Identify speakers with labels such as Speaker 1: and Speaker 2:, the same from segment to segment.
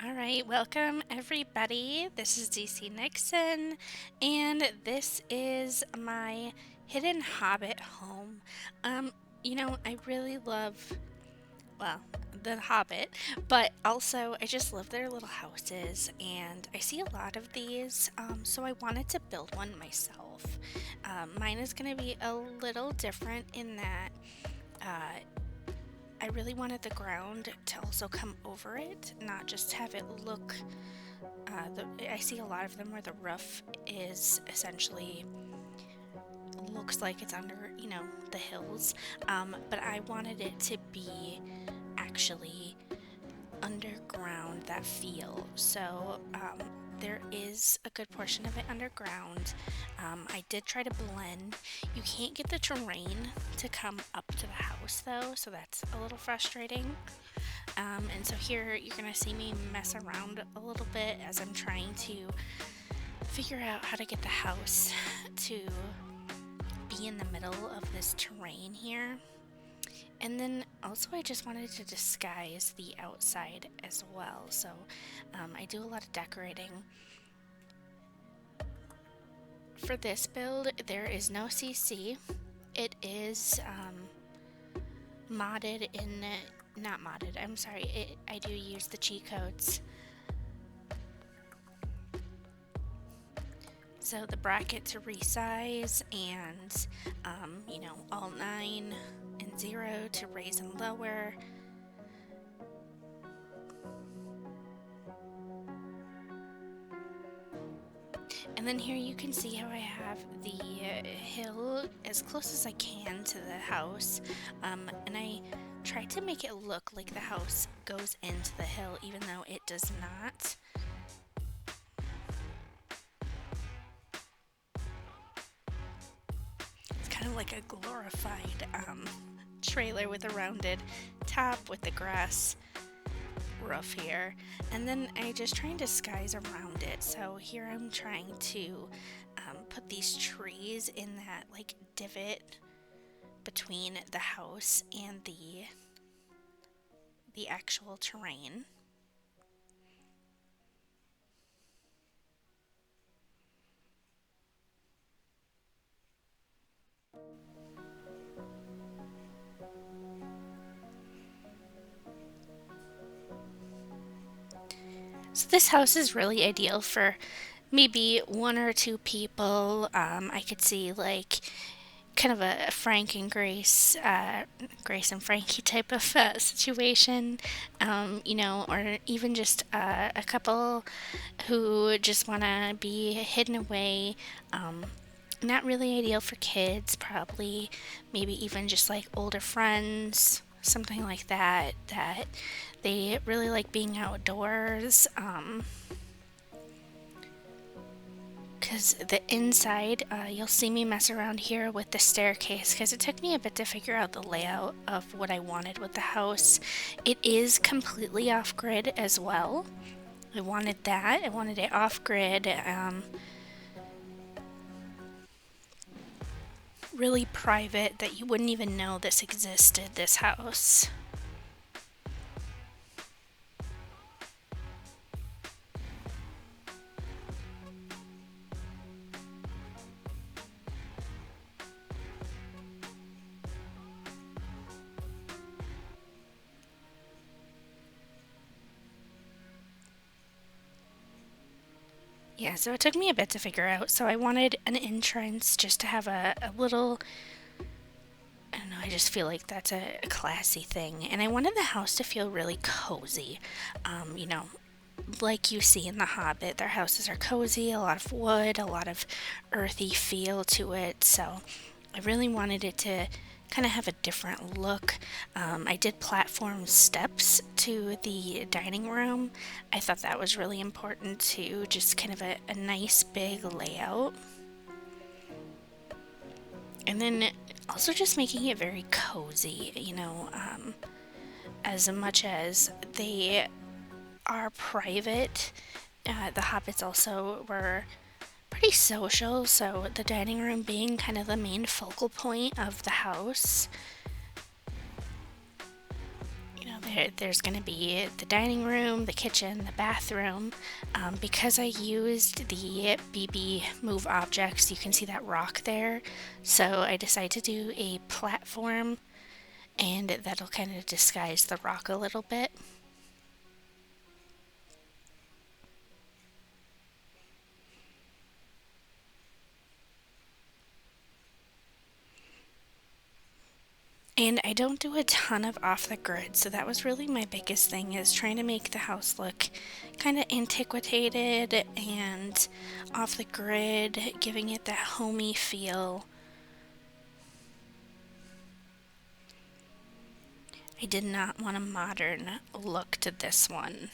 Speaker 1: All right, welcome everybody. This is DC Nixon, and this is my hidden hobbit home. Um, I really love, well, the Hobbit, but also I just love their little houses, and I see a lot of these, so I wanted to build one myself. Mine is going to be a little different in that uh, I really wanted the ground to also come over it, not just have it look. I see a lot of them where the roof is essentially looks like it's under, the hills. But I wanted it to be actually underground, that feel. So there is a good portion of it underground. I did try to blend. You can't get the terrain to come up to the house though, so that's a little frustrating. And so here you're gonna see me mess around a little bit as I'm trying to figure out how to get the house to be in the middle of this terrain here. And then also I just wanted to disguise the outside as well. So I do a lot of decorating. For this build, there is no CC. It is modded in, not modded, I'm sorry, I do use the cheat codes. So the bracket to resize and, Alt 9 and 0 to raise and lower. And then here you can see how I have the hill as close as I can to the house. And I tried to make it look like the house goes into the hill even though it does not. Kind of like a glorified trailer with a rounded top with the grass roof here. And then I just try and disguise around it. So here I'm trying to put these trees in that like divot between the house and the actual terrain. So this house is really ideal for maybe one or two people. I could see like kind of a Frank and Grace, Grace and Frankie type of situation, or even just a couple who just want to be hidden away. Not really ideal for kids, probably, maybe even just like older friends, something like that, that they really like being outdoors. Because the inside, you'll see me mess around here with the staircase because it took me a bit to figure out the layout of what I wanted with the house. It is completely off grid as well. I wanted that. I wanted it off grid. Really private that you wouldn't even know this existed, this house. Yeah, so it took me a bit to figure out. So I wanted an entrance just to have a little, I don't know, I just feel like that's a classy thing. And I wanted the house to feel really cozy. Like you see in The Hobbit, their houses are cozy, a lot of wood, a lot of earthy feel to it. So I really wanted it to kind of have a different look. I did platform steps to the dining room. I thought that was really important too, just kind of a nice big layout. And then also just making it very cozy, as much as they are private. The hobbits also were pretty social, so the dining room being kind of the main focal point of the house. They there's going to be the dining room, the kitchen, the bathroom. Because I used the BB Move Objects, you can see that rock there. So I decided to do a platform, and that'll kind of disguise the rock a little bit. And I don't do a ton of off the grid, so that was really my biggest thing, is trying to make the house look kind of antiquated and off the grid, giving it that homey feel. I did not want a modern look to this one.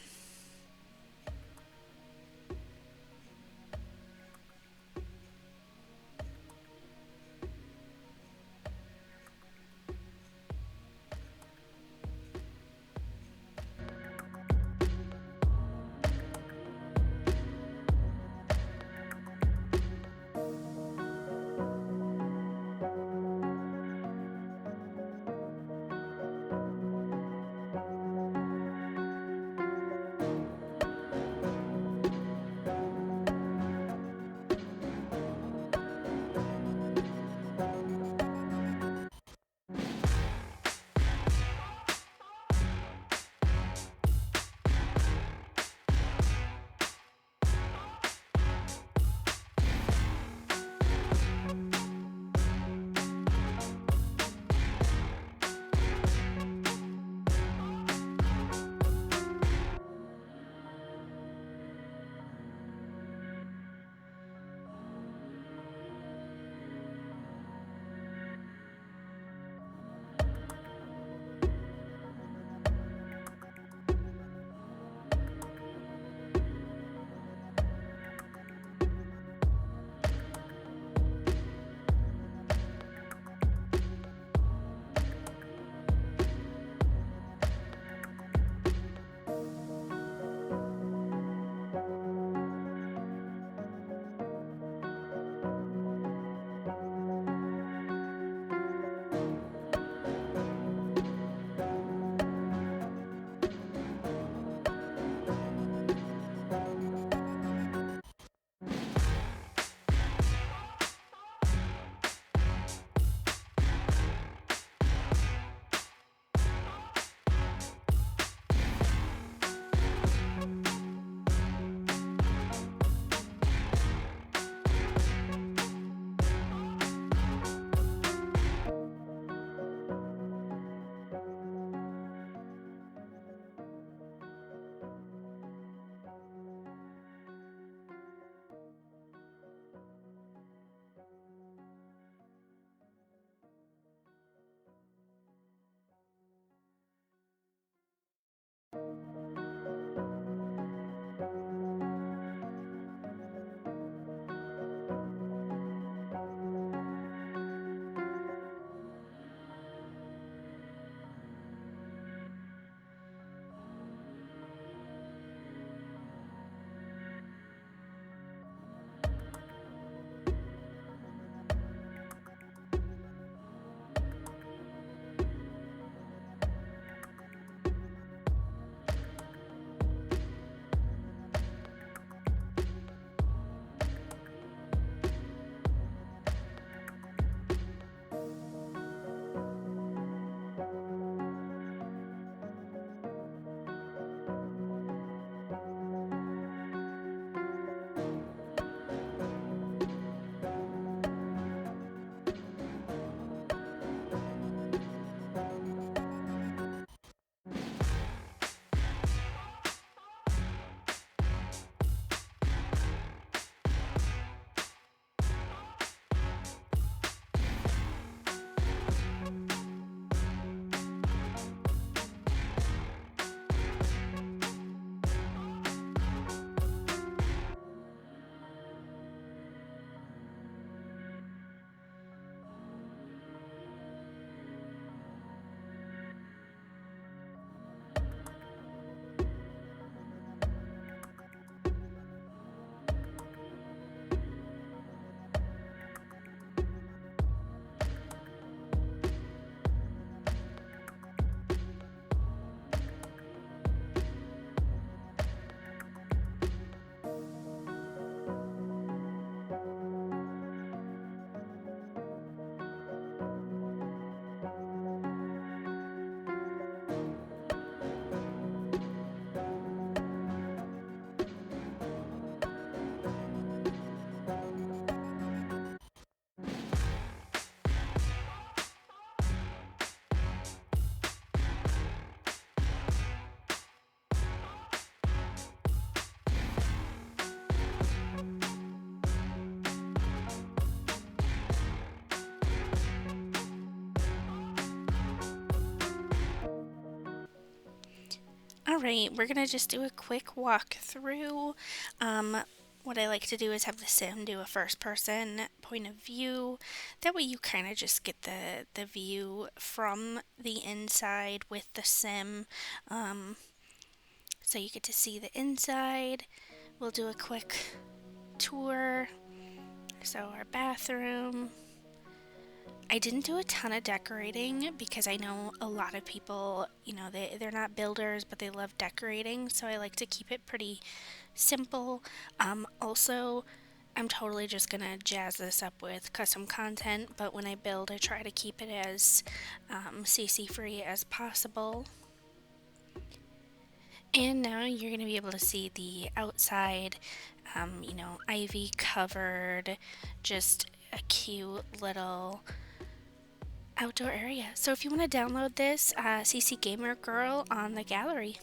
Speaker 1: Alright, we're gonna just do a quick walk through. What I like to do is have the sim do a first person point of view. That way you kind of just get the view from the inside with the sim. Um, so you get to see the inside. We'll do a quick tour. So our bathroom. I didn't do a ton of decorating because I know a lot of people, they're not builders, but they love decorating. So I like to keep it pretty simple. Also, I'm totally just gonna jazz this up with custom content, but when I build, I try to keep it as CC free as possible. And now you're gonna be able to see the outside, ivy covered, just a cute little outdoor area. So if you want to download this, CC Gamer Girl on the gallery.